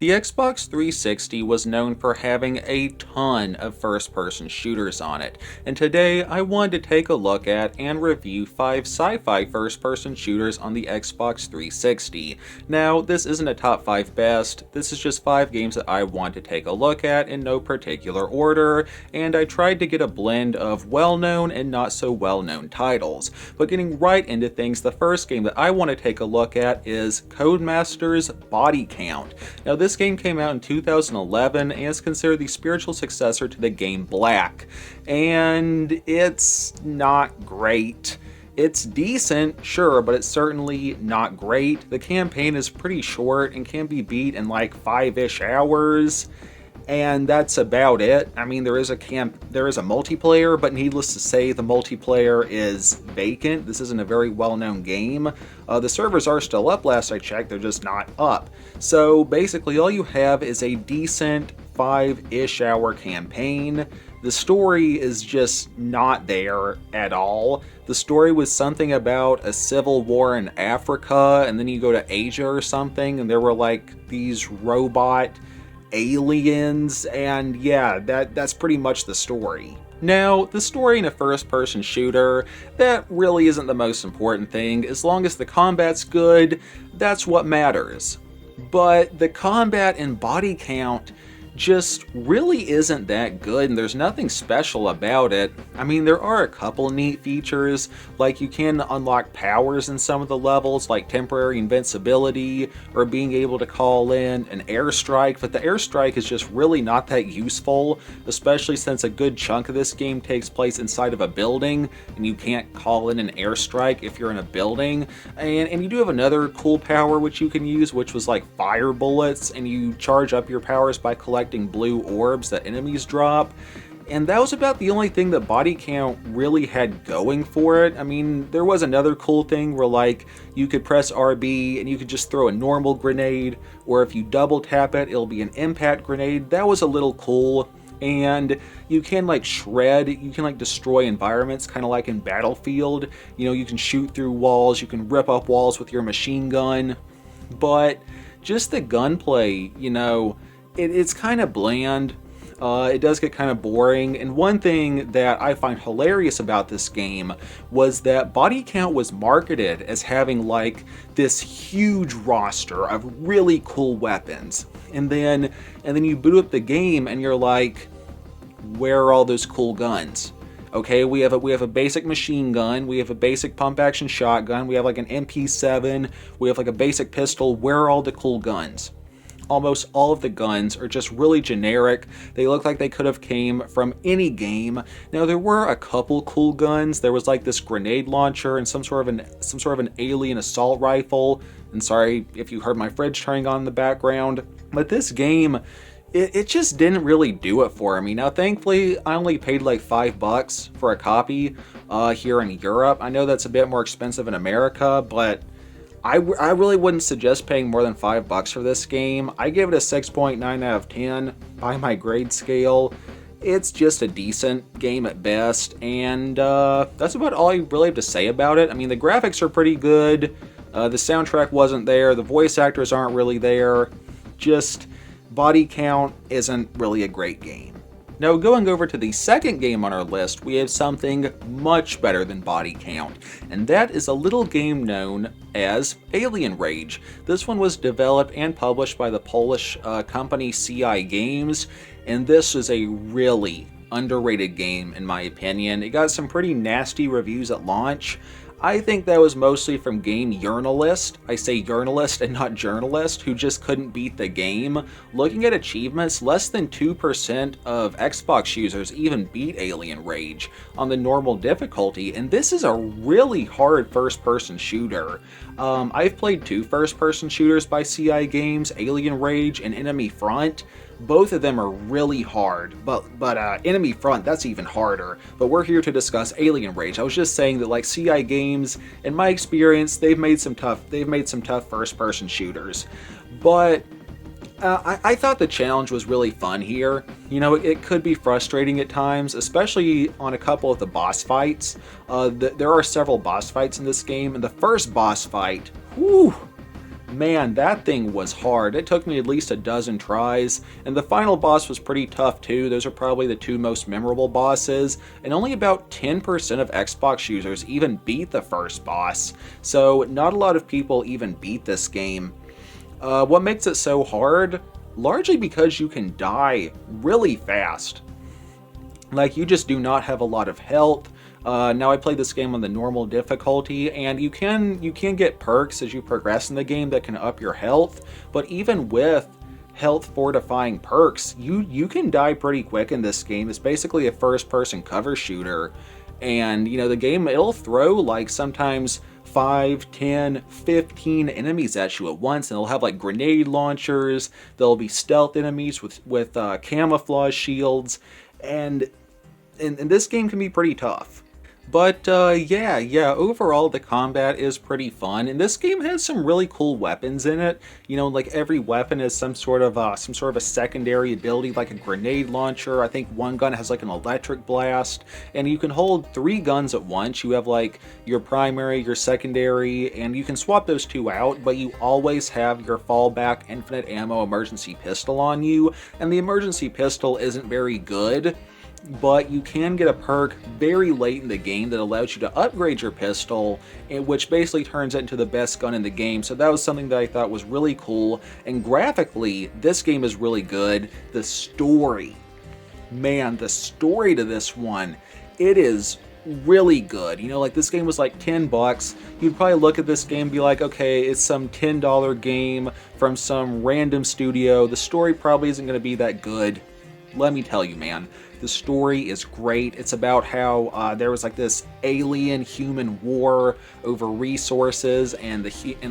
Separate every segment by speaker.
Speaker 1: The Xbox 360 was known for having a ton of first-person shooters on it, and today I wanted to take a look at and review 5 sci-fi first-person shooters on the Xbox 360. Now, this isn't a top 5 best, this is just 5 games that I want to take a look at in no particular order, and I tried to get a blend of well-known and not so well-known titles. But getting right into things, the first game that I want to take a look at is Codemasters Bodycount. Now, this game came out in 2011 and is considered the spiritual successor to the game Black, and it's not great. It's decent, sure, but it's certainly not great. The campaign is pretty short and can be beat in like 5-ish hours, and that's about it. I mean, there is a multiplayer, but needless to say, the multiplayer is vacant. This isn't a very well-known game. The servers are still up last I checked, they're just not up. So basically all you have is a decent 5-ish hour campaign. The story is just not there at all. The story was something about a civil war in Africa, and then you go to Asia or something, and there were like these robot aliens, and yeah, that's pretty much the story. Now, the story in a first-person shooter, that really isn't the most important thing. As long as the combat's good, that's what matters. But the combat in Body Count just really isn't that good, and there's nothing special about it. I mean, there are a couple neat features, like you can unlock powers in some of the levels, like temporary invincibility, or being able to call in an airstrike, but the airstrike is just really not that useful, especially since a good chunk of this game takes place inside of a building, and you can't call in an airstrike if you're in a building. And you do have another cool power which you can use, which was like fire bullets, and you charge up your powers by collecting blue orbs that enemies drop. And that was about the only thing that Body Count really had going for it. I mean, there was another cool thing where like you could press RB and you could just throw a normal grenade, or if you double tap it, it'll be an impact grenade. That was a little cool. And you can like shred, you can like destroy environments, kind of like in Battlefield. You know, you can shoot through walls, you can rip up walls with your machine gun. But just the gunplay, you know, it's kind of bland. It does get kind of boring, and one thing that I find hilarious about this game was that Body Count was marketed as having like this huge roster of really cool weapons, and then you boot up the game and you're like, where are all those cool guns? Okay, we have a basic machine gun, we have a basic pump action shotgun, we have like an MP7, we have like a basic pistol. Where are all the cool guns? Almost all of the guns are just really generic. They look like they could have came from any game. Now, there were a couple cool guns. There was like this grenade launcher and some sort of an alien assault rifle. And sorry if you heard my fridge turning on in the background. But this game, it just didn't really do it for me. Now, thankfully, I only paid like $5 for a copy here in Europe. I know that's a bit more expensive in America, but I really wouldn't suggest paying more than $5 for this game. I give it a 6.9 out of 10 by my grade scale. It's just a decent game at best, and that's about all I really have to say about it. I mean, the graphics are pretty good, the soundtrack wasn't there, the voice actors aren't really there, just Body Count isn't really a great game. Now, going over to the second game on our list, we have something much better than Body Count, and that is a little game known as Alien Rage. This one was developed and published by the Polish company CI Games, and this is a really underrated game in my opinion. It got some pretty nasty reviews at launch. I think that was mostly from game journalist, I say journalist and not journalist, who just couldn't beat the game. Looking at achievements, less than 2% of Xbox users even beat Alien Rage on the normal difficulty, and this is a really hard first-person shooter. I've played 2 first-person shooters by CI Games, Alien Rage and Enemy Front. Both of them are really hard, but Enemy Front, that's even harder. But we're here to discuss Alien Rage. I was just saying that like CI Games, in my experience, they've made some tough first-person shooters. But I thought the challenge was really fun here. You know, it could be frustrating at times, especially on a couple of the boss fights. There are several boss fights in this game, and the first boss fight, whew, Man, that thing was hard. It took me at least a dozen tries, and the final boss was pretty tough too. Those are probably the two most memorable bosses, and only about 10% of Xbox users even beat the first boss, so not a lot of people even beat this game. What makes it so hard? Largely because you can die really fast. Like, you just do not have a lot of health. Now I played this game on the normal difficulty, and you can get perks as you progress in the game that can up your health, but even with health fortifying perks, you can die pretty quick in this game. It's basically a first-person cover shooter, and you know, the game, it'll throw like sometimes 5, 10, 15 enemies at you at once, and they'll have like grenade launchers, there'll be stealth enemies with camouflage shields, and this game can be pretty tough. But yeah, overall the combat is pretty fun, and this game has some really cool weapons in it. You know, like every weapon is some sort of a secondary ability, like a grenade launcher. I think one gun has like an electric blast, and you can hold 3 guns at once. You have like your primary, your secondary, and you can swap those 2 out, but you always have your fallback infinite ammo emergency pistol on you, and the emergency pistol isn't very good, but you can get a perk very late in the game that allows you to upgrade your pistol, which basically turns it into the best gun in the game. So that was something that I thought was really cool, and graphically, this game is really good. The story, man, the story to this one, it is really good. You know, like this game was like $10. You'd probably look at this game and be like, okay, it's some $10 game from some random studio. The story probably isn't going to be that good. Let me tell you, man, the story is great. It's about how there was like this alien-human war over resources, and the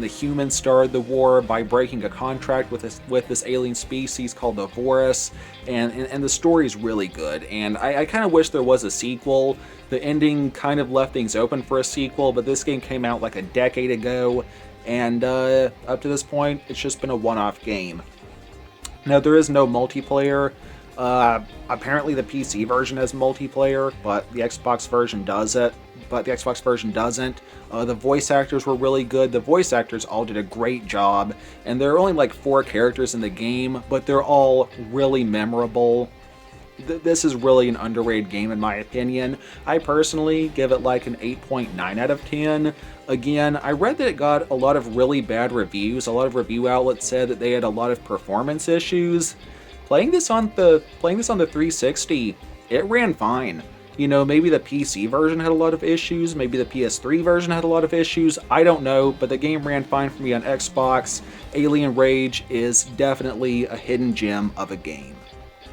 Speaker 1: humans started the war by breaking a contract with this alien species called the Vorus, and the story is really good. And I kind of wish there was a sequel. The ending kind of left things open for a sequel, but this game came out like a decade ago, and up to this point, it's just been a one-off game. Now, there is no multiplayer. Apparently the PC version has multiplayer, but the Xbox version doesn't. The voice actors were really good. The voice actors all did a great job, and there are only like 4 characters in the game, but they're all really memorable. This is really an underrated game in my opinion. I personally give it like an 8.9 out of 10. Again, I read that it got a lot of really bad reviews. A lot of review outlets said that they had a lot of performance issues. Playing this on the 360, it ran fine. You know, maybe the PC version had a lot of issues, maybe the PS3 version had a lot of issues, I don't know, but the game ran fine for me on Xbox. Alien Rage is definitely a hidden gem of a game.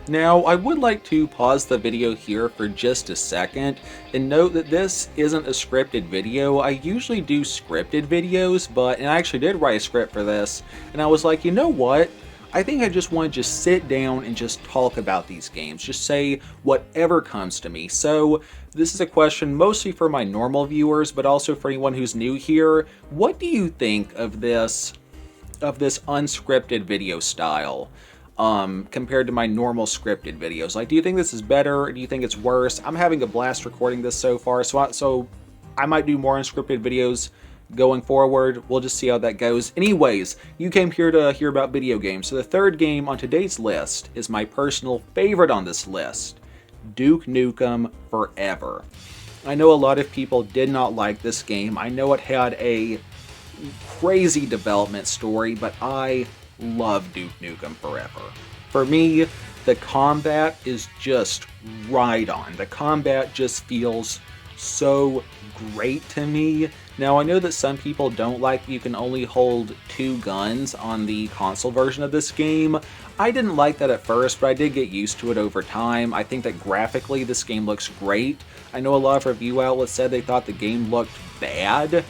Speaker 1: Now, I would like to pause the video here for just a second and note that this isn't a scripted video. I usually do scripted videos, and I actually did write a script for this, and I was like, you know what? I think I just want to just sit down and just talk about these games, just say whatever comes to me. So this is a question mostly for my normal viewers, but also for anyone who's new here. What do you think of this unscripted video style compared to my normal scripted videos? Like, do you think this is better, or do you think it's worse? I'm having a blast recording this so far, so I might do more unscripted videos going forward. We'll just see how that goes. Anyways, you came here to hear about video games, so the third game on today's list is my personal favorite on this list, Duke Nukem Forever. I know a lot of people did not like this game. I know it had a crazy development story, but I love Duke Nukem Forever. For me, the combat is just right on. The combat just feels so great to me. Now, I know that some people don't like that you can only hold 2 guns on the console version of this game. I didn't like that at first, but I did get used to it over time. I think that graphically this game looks great. I know a lot of review outlets said they thought the game looked bad.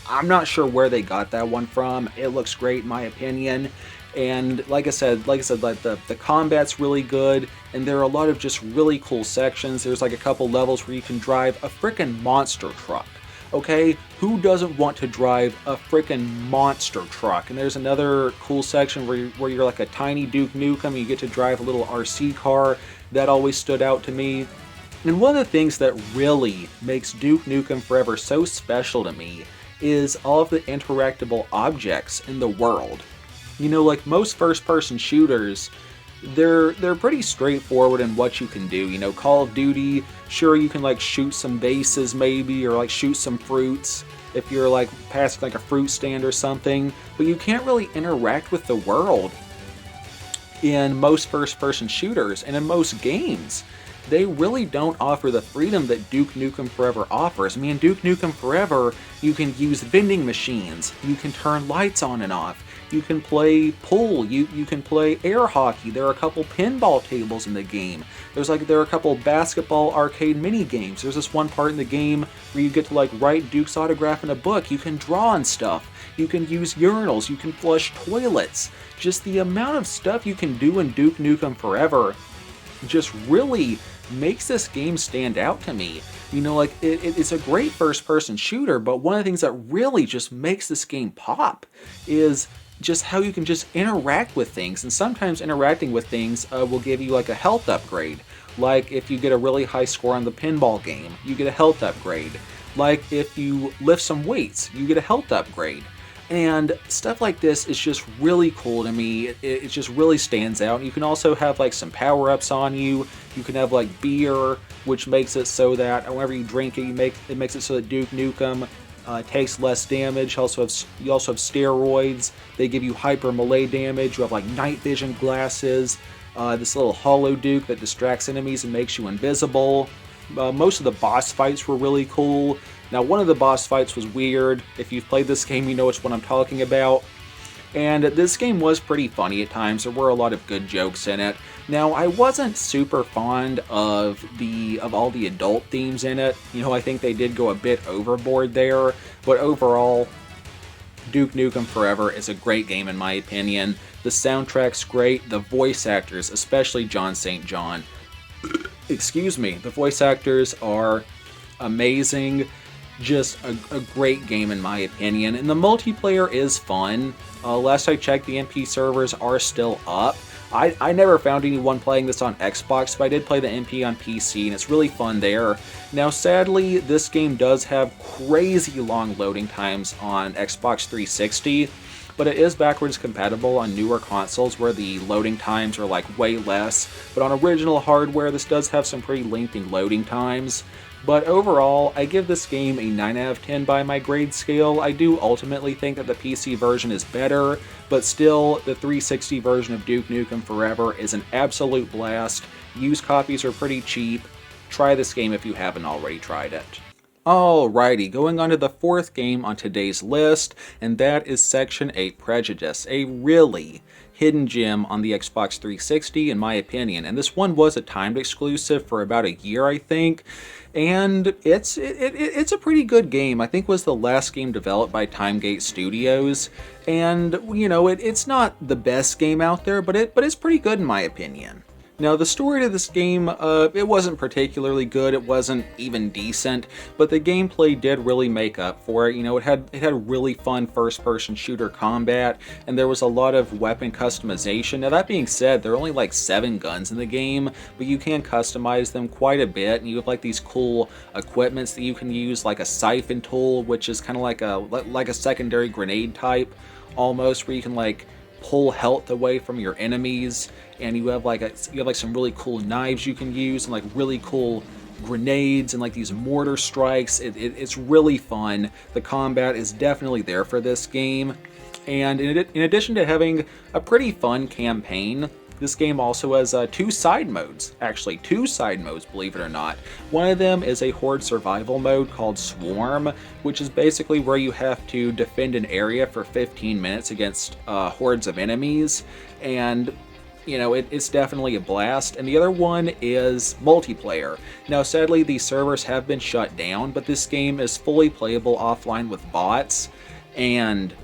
Speaker 1: I'm not sure where they got that one from. It looks great in my opinion. And like I said, like the combat's really good, and there are a lot of just really cool sections. There's like a couple levels where you can drive a frickin' monster truck. Okay, who doesn't want to drive a frickin' monster truck? And there's another cool section where you're like a tiny Duke Nukem, and you get to drive a little RC car. That always stood out to me. And one of the things that really makes Duke Nukem Forever so special to me is all of the interactable objects in the world. You know, like most first-person shooters, they're pretty straightforward in what you can do. You know, Call of Duty, sure, you can like shoot some bases maybe, or like shoot some fruits if you're like passing like a fruit stand or something, but you can't really interact with the world in most first-person shooters, and in most games they really don't offer the freedom that Duke Nukem Forever offers. I mean, in Duke Nukem Forever, you can use vending machines, you can turn lights on and off, you can play pool, you can play air hockey, there are a couple pinball tables in the game, there are a couple basketball arcade mini games, there's this one part in the game where you get to like write Duke's autograph in a book, you can draw on stuff, you can use urinals, you can flush toilets. Just the amount of stuff you can do in Duke Nukem Forever just really makes this game stand out to me. You know, like, it's a great first-person shooter, but one of the things that really just makes this game pop is just how you can just interact with things, and sometimes interacting with things will give you like a health upgrade. Like if you get a really high score on the pinball game, you get a health upgrade. Like if you lift some weights, you get a health upgrade. And stuff like this is just really cool to me. It just really stands out. You can also have like some power-ups on you. You can have like beer, which makes it so that whenever you drink it, it makes it so that Duke Nukem takes less damage. You also have steroids. They give you hyper melee damage. You have like night vision glasses. This little hollow Duke that distracts enemies and makes you invisible. Most of the boss fights were really cool. Now, one of the boss fights was weird. If you've played this game, you know which one I'm talking about. And this game was pretty funny at times. There were a lot of good jokes in it. Now, I wasn't super fond of all the adult themes in it. You know, I think they did go a bit overboard there. But overall, Duke Nukem Forever is a great game in my opinion. The soundtrack's great. The voice actors, especially John St. John, excuse me, the voice actors are amazing. Just a great game in my opinion, and the multiplayer is fun. Last I checked, the MP servers are still up. I never found anyone playing this on Xbox, but I did play the MP on PC, and it's really fun there. Now, sadly, this game does have crazy long loading times on Xbox 360, but it is backwards compatible on newer consoles where the loading times are like way less. But on original hardware, this does have some pretty lengthy loading times. But overall, I give this game a 9 out of 10 by my grade scale. I do ultimately think that the PC version is better, but still, the 360 version of Duke Nukem Forever is an absolute blast. Used copies are pretty cheap. Try this game if you haven't already tried it. Alrighty, going on to the fourth game on today's list, and that is Section 8 Prejudice, a really hidden gem on the Xbox 360 in my opinion. And this one was a timed exclusive for about a year, I think. And it's a pretty good game. I think it was the last game developed by Timegate Studios. And, you know, it's not the best game out there, but it's pretty good in my opinion. Now, the story to this game, it wasn't particularly good, it wasn't even decent, but the gameplay did really make up for it. You know, it had really fun first-person shooter combat, and there was a lot of weapon customization. Now, that being said, there are only like 7 guns in the game, but you can customize them quite a bit, and you have like these cool equipments that you can use, like a siphon tool, which is kind of like a secondary grenade type, almost, where you can like pull health away from your enemies, and you have like some really cool knives you can use, and like really cool grenades and like these mortar strikes. It's really fun. The combat is definitely there for this game, and in addition to having a pretty fun campaign, this game also has 2 side modes. Actually, 2 side modes, believe it or not. One of them is a horde survival mode called Swarm, which is basically where you have to defend an area for 15 minutes against hordes of enemies, and you know, it's definitely a blast. And the other one is multiplayer. Now, sadly, these servers have been shut down, but this game is fully playable offline with bots, and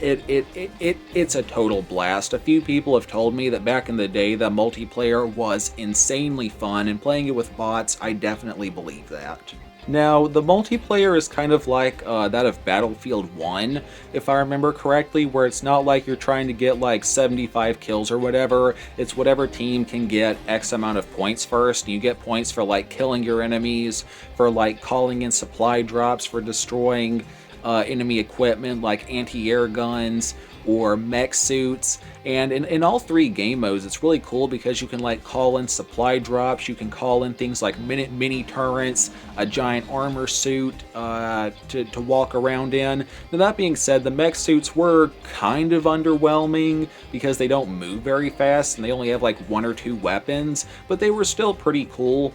Speaker 1: it's a total blast. A few people have told me that back in the day, the multiplayer was insanely fun, and playing it with bots, I definitely believe that. Now, the multiplayer is kind of like that of Battlefield 1, if I remember correctly, where it's not like you're trying to get like 75 kills or whatever. It's whatever team can get X amount of points first. You get points for like killing your enemies, for like calling in supply drops, for destroying enemy equipment like anti-air guns or mech suits. And in all three game modes, it's really cool because you can like call in supply drops, you can call in things like mini turrets, a giant armor suit to walk around in. Now that being said, the mech suits were kind of underwhelming because they don't move very fast and they only have like one or two weapons, but they were still pretty cool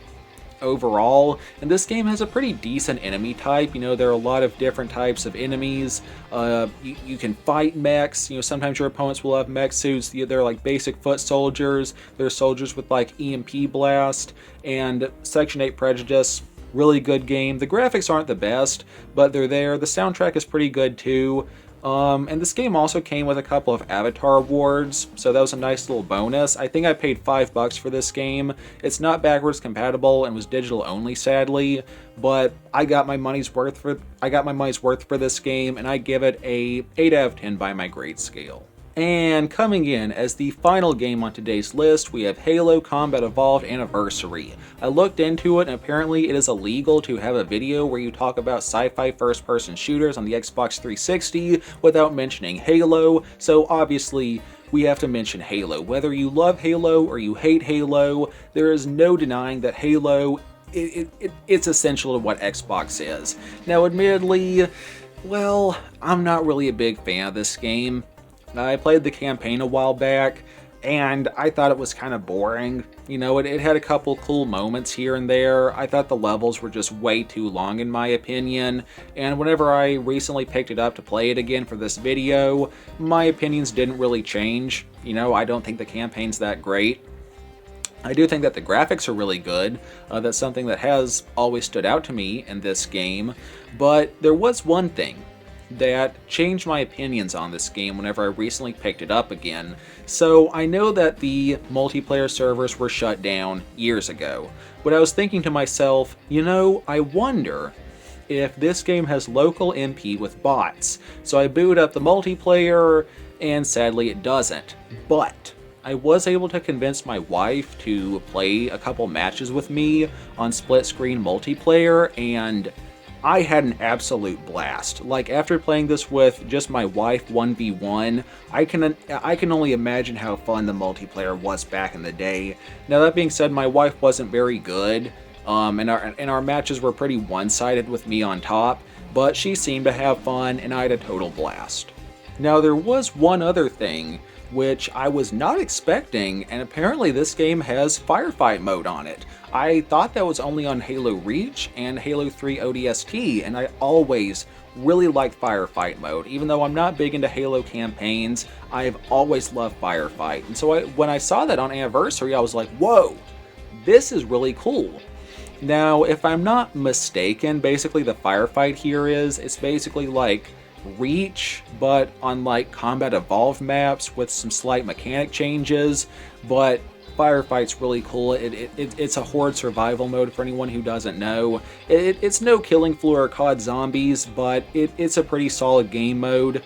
Speaker 1: overall. And this game has a pretty decent enemy type. You know, there are a lot of different types of enemies. You can fight mechs. You know, sometimes your opponents will have mech suits. They're like basic foot soldiers. They're soldiers with like EMP blast. And Section 8 Prejudice, really good game. The graphics aren't the best, but they're there. The soundtrack is pretty good too. And this game also came with a couple of Avatar awards, so that was a nice little bonus. I think I paid $5 for this game. It's not backwards compatible and was digital only, sadly, but I got my money's worth for this game, and I give it a 8 out of 10 by my grade scale. And coming in as the final game on today's list, we have Halo Combat Evolved Anniversary. I looked into it, and apparently it is illegal to have a video where you talk about sci-fi first-person shooters on the Xbox 360 without mentioning Halo, so obviously we have to mention Halo. Whether you love Halo or you hate Halo, there is no denying that Halo, it's essential to what Xbox is. Now admittedly, well, I'm not really a big fan of this game. I played the campaign a while back, and I thought it was kind of boring. You know, it had a couple cool moments here and there. I thought the levels were just way too long in my opinion, and whenever I recently picked it up to play it again for this video, my opinions didn't really change. You know, I don't think the campaign's that great. I do think that the graphics are really good. That's something that has always stood out to me in this game, but there was one thing that changed my opinions on this game whenever I recently picked it up again. So I know that the multiplayer servers were shut down years ago, but I was thinking to myself, you know, I wonder if this game has local MP with bots. So I booted up the multiplayer, and sadly it doesn't. But I was able to convince my wife to play a couple matches with me on split screen multiplayer, and I had an absolute blast. Like, after playing this with just my wife 1v1, I can only imagine how fun the multiplayer was back in the day. Now that being said, my wife wasn't very good, and our matches were pretty one-sided with me on top, but she seemed to have fun, and I had a total blast. Now there was one other thing which I was not expecting, and apparently this game has Firefight mode on it. I thought that was only on Halo Reach and Halo 3 ODST, and I always really liked Firefight mode. Even though I'm not big into Halo campaigns, I've always loved Firefight. And so when I saw that on Anniversary, I was like, whoa, this is really cool. Now, if I'm not mistaken, basically the Firefight here it's basically like Reach, but on like Combat Evolved maps with some slight mechanic changes, but Firefight's really cool. It's a horde survival mode for anyone who doesn't know. It's no Killing Floor or COD Zombies, but it's a pretty solid game mode.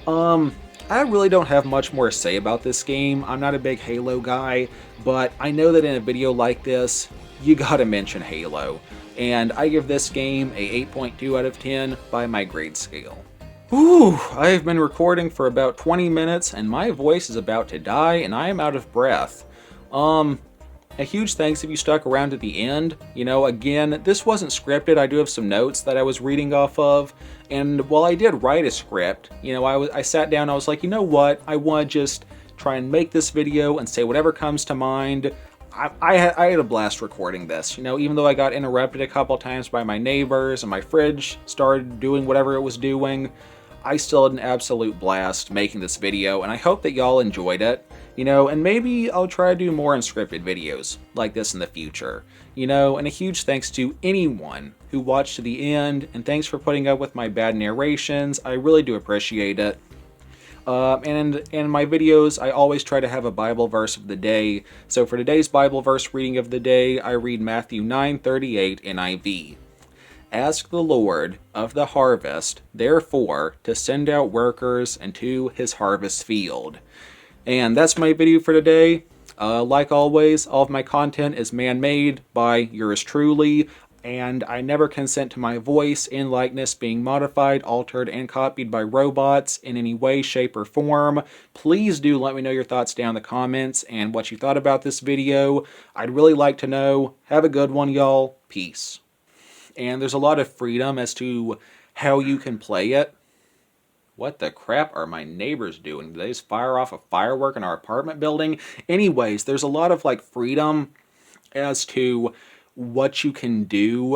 Speaker 1: I really don't have much more to say about this game. I'm not a big Halo guy, but I know that in a video like this, you gotta mention Halo. And I give this game a 8.2 out of 10 by my grade scale. Whew, I've been recording for about 20 minutes and my voice is about to die and I am out of breath. A huge thanks if you stuck around to the end. You know, again, this wasn't scripted. I do have some notes that I was reading off of, and while I did write a script, you know, I sat down, I was like, you know what, I want to just try and make this video and say whatever comes to mind. I had a blast recording this, you know, even though I got interrupted a couple times by my neighbors and my fridge started doing whatever it was doing. I still had an absolute blast making this video, and I hope that y'all enjoyed it, you know, and maybe I'll try to do more unscripted videos like this in the future, you know, and a huge thanks to anyone who watched to the end, and thanks for putting up with my bad narrations. I really do appreciate it. And in my videos, I always try to have a Bible verse of the day. So for today's Bible verse reading of the day, I read Matthew 9:38 NIV. Ask the Lord of the harvest, therefore, to send out workers into his harvest field. And that's my video for today. Like always, all of my content is man-made by yours truly. and I never consent to my voice and likeness being modified, altered, and copied by robots in any way, shape, or form. Please do let me know your thoughts down in the comments and what you thought about this video. I'd really like to know. Have a good one, y'all. Peace. And there's a lot of freedom as to how you can play it. What the crap are my neighbors doing? Did they just fire off a firework in our apartment building? Anyways, there's a lot of freedom as to what you can do